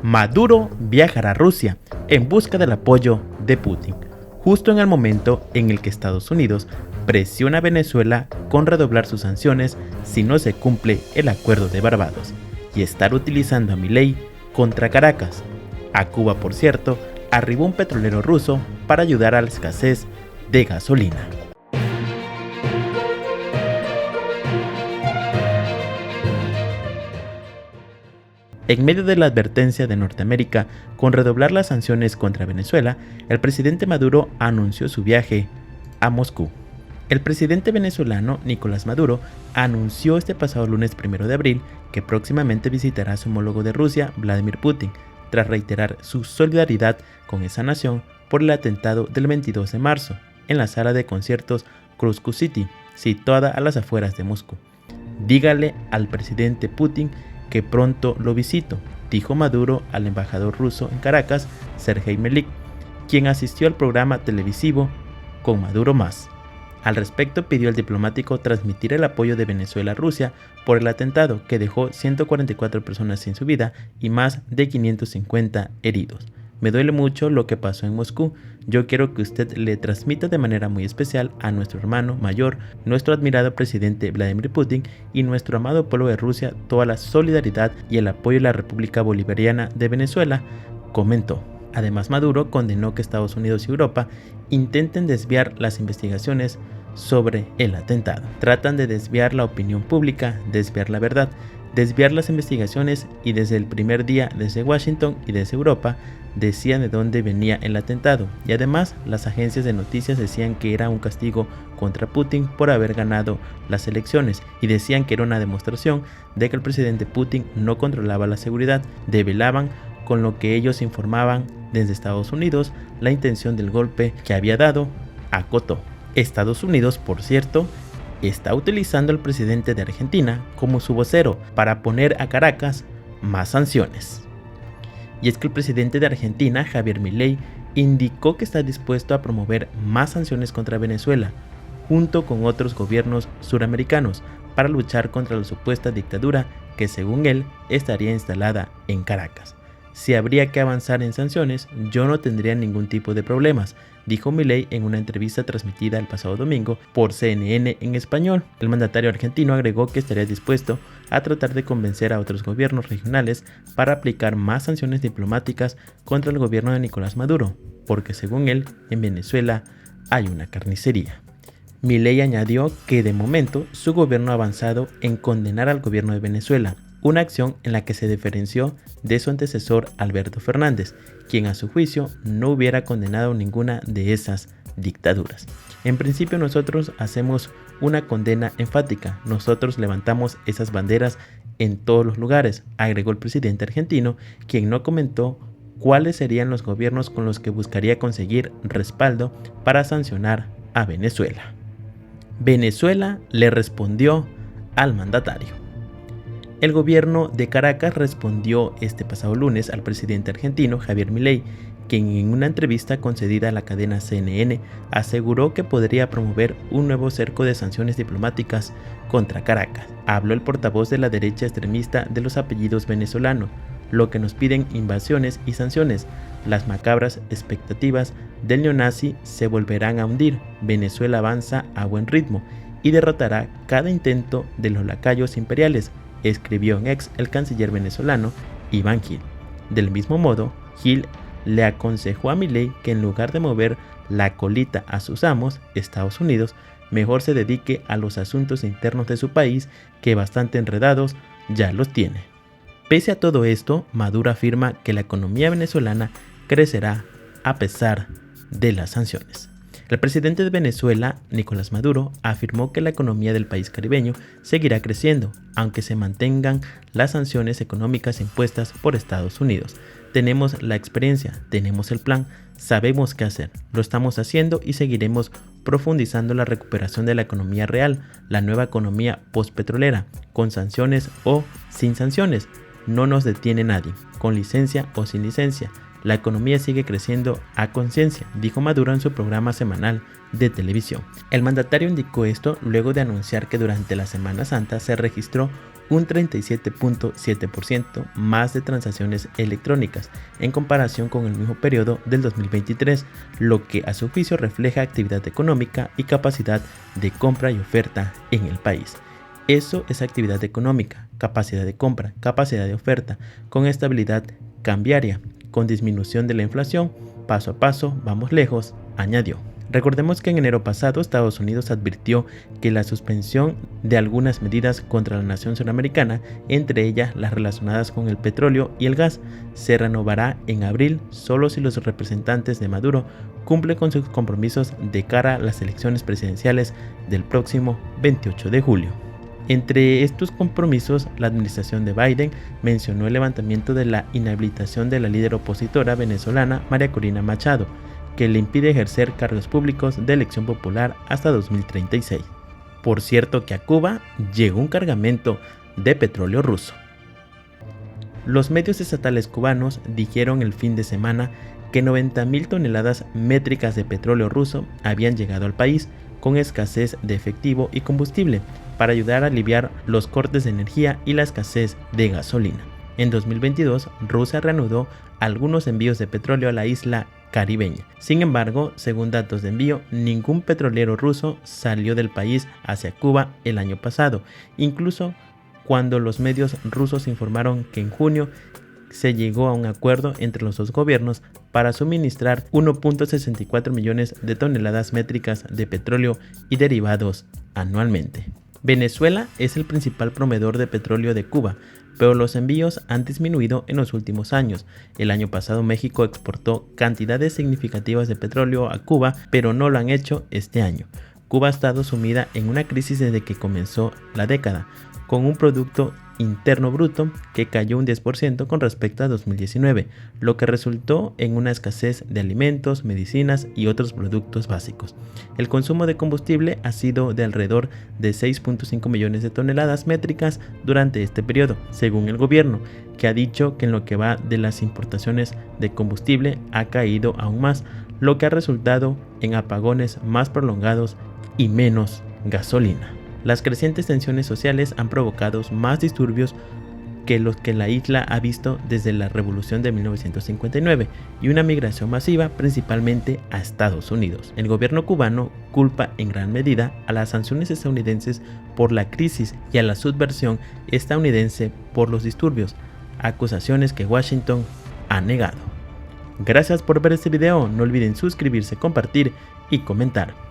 Maduro viajará a Rusia en busca del apoyo de Putin, justo en el momento en el que Estados Unidos presiona a Venezuela con redoblar sus sanciones si no se cumple el acuerdo de Barbados y estar utilizando a Milei contra Caracas. A Cuba, por cierto, arribó un petrolero ruso para ayudar a la escasez de gasolina. En medio de la advertencia de Norteamérica con redoblar las sanciones contra Venezuela, el presidente Maduro anunció su viaje a Moscú. El presidente venezolano Nicolás Maduro anunció este pasado lunes 1 de abril que próximamente visitará a su homólogo de Rusia, Vladimir Putin, tras reiterar su solidaridad con esa nación por el atentado del 22 de marzo en la sala de conciertos Krusky City, situada a las afueras de Moscú. Dígale al presidente Putin que pronto lo visito, dijo Maduro al embajador ruso en Caracas, Sergei Melik, quien asistió al programa televisivo Con Maduro Más. Al respecto, pidió al diplomático transmitir el apoyo de Venezuela a Rusia por el atentado que dejó 144 personas sin su vida y más de 550 heridos. Me duele mucho lo que pasó en Moscú. Yo quiero que usted le transmita de manera muy especial a nuestro hermano mayor, nuestro admirado presidente Vladimir Putin y nuestro amado pueblo de Rusia toda la solidaridad y el apoyo a la República Bolivariana de Venezuela, comentó. Además, Maduro condenó que Estados Unidos y Europa intenten desviar las investigaciones sobre el atentado. Tratan de desviar la opinión pública, desviar la verdad, desviar las investigaciones y desde el primer día desde Washington y desde Europa decían de dónde venía el atentado y además las agencias de noticias decían que era un castigo contra Putin por haber ganado las elecciones y decían que era una demostración de que el presidente Putin no controlaba la seguridad, develaban con lo que ellos informaban desde Estados Unidos la intención del golpe que había dado, acotó. Estados Unidos, por cierto, está utilizando al presidente de Argentina como su vocero para poner a Caracas más sanciones. Y es que el presidente de Argentina, Javier Milei, indicó que está dispuesto a promover más sanciones contra Venezuela, junto con otros gobiernos suramericanos, para luchar contra la supuesta dictadura que, según él, estaría instalada en Caracas. Si habría que avanzar en sanciones, yo no tendría ningún tipo de problemas, dijo Milei en una entrevista transmitida el pasado domingo por CNN en español. El mandatario argentino agregó que estaría dispuesto a tratar de convencer a otros gobiernos regionales para aplicar más sanciones diplomáticas contra el gobierno de Nicolás Maduro, porque según él, en Venezuela hay una carnicería. Milei añadió que de momento su gobierno ha avanzado en condenar al gobierno de Venezuela, una acción en la que se diferenció de su antecesor Alberto Fernández, quien a su juicio no hubiera condenado ninguna de esas dictaduras. En principio nosotros hacemos una condena enfática, nosotros levantamos esas banderas en todos los lugares, agregó el presidente argentino, quien no comentó cuáles serían los gobiernos con los que buscaría conseguir respaldo para sancionar a Venezuela. Venezuela le respondió al mandatario. El gobierno de Caracas respondió este pasado lunes al presidente argentino Javier Milei, quien en una entrevista concedida a la cadena CNN aseguró que podría promover un nuevo cerco de sanciones diplomáticas contra Caracas. Habló el portavoz de la derecha extremista de los apellidos venezolanos, lo que nos piden invasiones y sanciones. Las macabras expectativas del neonazi se volverán a hundir. Venezuela avanza a buen ritmo y derrotará cada intento de los lacayos imperiales, escribió en X el canciller venezolano Iván Gil. Del mismo modo, Gil le aconsejó a Milei que en lugar de mover la colita a sus amos, Estados Unidos, mejor se dedique a los asuntos internos de su país, que bastante enredados ya los tiene. Pese a todo esto, Maduro afirma que la economía venezolana crecerá a pesar de las sanciones. El presidente de Venezuela, Nicolás Maduro, afirmó que la economía del país caribeño seguirá creciendo, aunque se mantengan las sanciones económicas impuestas por Estados Unidos. Tenemos la experiencia, tenemos el plan, sabemos qué hacer, lo estamos haciendo y seguiremos profundizando la recuperación de la economía real, la nueva economía postpetrolera, con sanciones o sin sanciones. No nos detiene nadie, con licencia o sin licencia. La economía sigue creciendo a conciencia, dijo Maduro en su programa semanal de televisión. El mandatario indicó esto luego de anunciar que durante la Semana Santa se registró un 37.7% más de transacciones electrónicas en comparación con el mismo periodo del 2023, lo que a su juicio refleja actividad económica y capacidad de compra y oferta en el país. Eso es actividad económica, capacidad de compra, capacidad de oferta, con estabilidad cambiaria, con disminución de la inflación, paso a paso, vamos lejos, añadió. Recordemos que en enero pasado Estados Unidos advirtió que la suspensión de algunas medidas contra la nación suramericana, entre ellas las relacionadas con el petróleo y el gas, se renovará en abril solo si los representantes de Maduro cumplen con sus compromisos de cara a las elecciones presidenciales del próximo 28 de julio. Entre estos compromisos, la administración de Biden mencionó el levantamiento de la inhabilitación de la líder opositora venezolana María Corina Machado, que le impide ejercer cargos públicos de elección popular hasta 2036. Por cierto que a Cuba llegó un cargamento de petróleo ruso. Los medios estatales cubanos dijeron el fin de semana que 90.000 toneladas métricas de petróleo ruso habían llegado al país con escasez de efectivo y combustible para ayudar a aliviar los cortes de energía y la escasez de gasolina. En 2022, Rusia reanudó algunos envíos de petróleo a la isla caribeña. Sin embargo, según datos de envío, ningún petrolero ruso salió del país hacia Cuba el año pasado, incluso cuando los medios rusos informaron que en junio se llegó a un acuerdo entre los dos gobiernos para suministrar 1.64 millones de toneladas métricas de petróleo y derivados anualmente. Venezuela es el principal proveedor de petróleo de Cuba, pero los envíos han disminuido en los últimos años. El año pasado México exportó cantidades significativas de petróleo a Cuba, pero no lo han hecho este año. Cuba ha estado sumida en una crisis desde que comenzó la década, con un Producto Interno Bruto que cayó un 10% con respecto a 2019, lo que resultó en una escasez de alimentos, medicinas y otros productos básicos. El consumo de combustible ha sido de alrededor de 6.5 millones de toneladas métricas durante este periodo, según el gobierno, que ha dicho que en lo que va de las importaciones de combustible ha caído aún más, lo que ha resultado en apagones más prolongados y menos gasolina. Las crecientes tensiones sociales han provocado más disturbios que los que la isla ha visto desde la Revolución de 1959 y una migración masiva principalmente a Estados Unidos. El gobierno cubano culpa en gran medida a las sanciones estadounidenses por la crisis y a la subversión estadounidense por los disturbios, acusaciones que Washington ha negado. Gracias por ver este video, no olviden suscribirse, compartir y comentar.